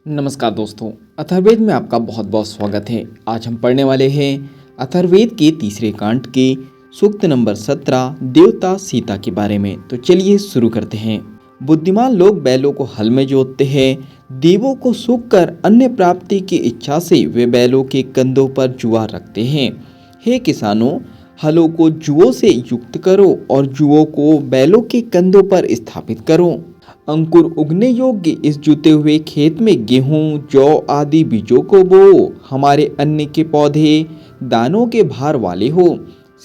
नमस्कार दोस्तों, अथर्ववेद में आपका बहुत बहुत स्वागत है। आज हम पढ़ने वाले हैं अथर्ववेद के तीसरे कांड के सूक्त नंबर 17 देवता सीता के बारे में। तो चलिए शुरू करते हैं। बुद्धिमान लोग बैलों को हल में जोतते हैं। देवों को सूख कर अन्य प्राप्ति की इच्छा से वे बैलों के कंधों पर जुआ रखते हैं। हे किसानों, हलों को जुओं से युक्त करो और जुओं को बैलों के कंधों पर स्थापित करो। अंकुर उगने योग्य इस जुते हुए खेत में गेहूं, जौ आदि बीजों को बो। हमारे अन्न के पौधे दानों के भार वाले हो।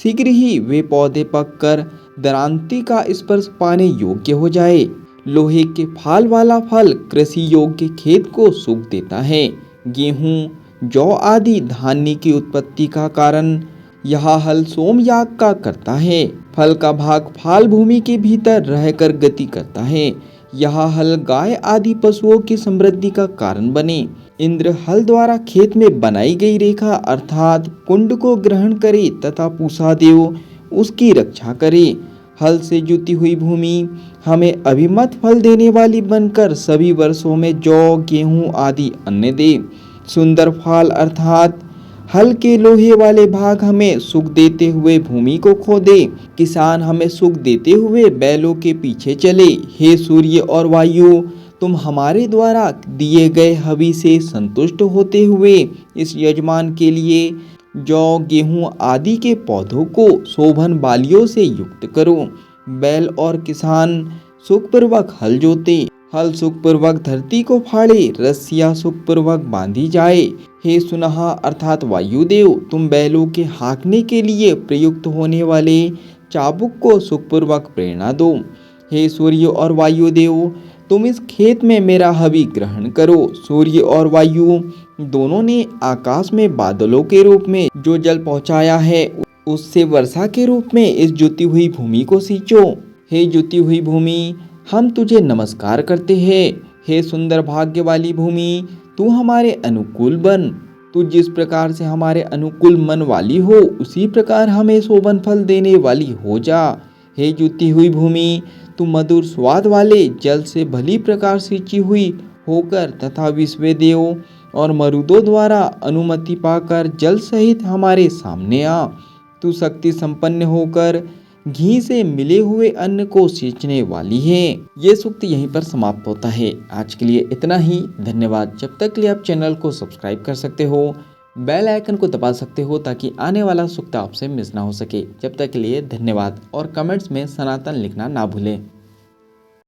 शीघ्र ही वे पौधे पककर दरांती का स्पर्श पाने योग्य हो जाए। लोहे के फाल वाला फल कृषि योग्य खेत को सूख देता है। गेहूं, जौ आदि धान्य की उत्पत्ति का कारण यह हल सोमयाग का करता है। फल का भाग फाल भूमि के भीतर रहकर गति करता है। यह हल गाय आदि पशुओं की समृद्धि का कारण बने। इंद्र हल द्वारा खेत में बनाई गई रेखा अर्थात कुंड को ग्रहण करे तथा पूषा देव उसकी रक्षा करे। हल से जुती हुई भूमि हमें अभिमत फल देने वाली बनकर सभी वर्षों में जौ, गेहूं आदि अन्न दे। सुंदर फाल अर्थात हल के लोहे वाले भाग हमें सुख देते हुए भूमि को खोदे। किसान हमें सुख देते हुए बैलों के पीछे चले। हे सूर्य और वायु, तुम हमारे द्वारा दिए गए हवि से संतुष्ट होते हुए इस यजमान के लिए जौ, गेहूं आदि के पौधों को शोभन बालियों से युक्त करो। बैल और किसान सुखपूर्वक हल जोते। हल सुखपूर्वक धरती को फाड़े, रस्सियां सुखपूर्वक बांधी जाए। हे सुनहा अर्थात वायुदेव, तुम बैलों के हाँकने के लिए प्रयुक्त होने वाले चाबुक को सुखपूर्वक प्रेरणा दो। हे सूर्य और वायुदेव, तुम इस खेत में मेरा हवि ग्रहण करो। सूर्य और वायु दोनों ने आकाश में बादलों के रूप में जो जल पहुँचाया है उससे वर्षा के रूप में इस जुती हुई भूमि को सींचो। हे जुती हुई भूमि, हम तुझे नमस्कार करते हैं। हे सुंदर भाग्य वाली भूमि, तू हमारे अनुकूल बन। तू जिस प्रकार से हमारे अनुकूल मन वाली हो उसी प्रकार हमें शोभन फल देने वाली हो जा। हे जुती हुई भूमि, तू मधुर स्वाद वाले जल से भली प्रकार सिंची हुई होकर तथा विश्वदेव और मरुदों द्वारा अनुमति पाकर जल सहित हमारे सामने आ। तू शक्ति संपन्न होकर घी से मिले हुए अन्न को सींचने वाली है। ये सूक्त यहीं पर समाप्त होता है। आज के लिए इतना ही। धन्यवाद। जब तक के लिए आप चैनल को सब्सक्राइब कर सकते हो, बेल आइकन को दबा सकते हो ताकि आने वाला सूक्त आपसे मिस ना हो सके। जब तक के लिए धन्यवाद और कमेंट्स में सनातन लिखना ना भूलें।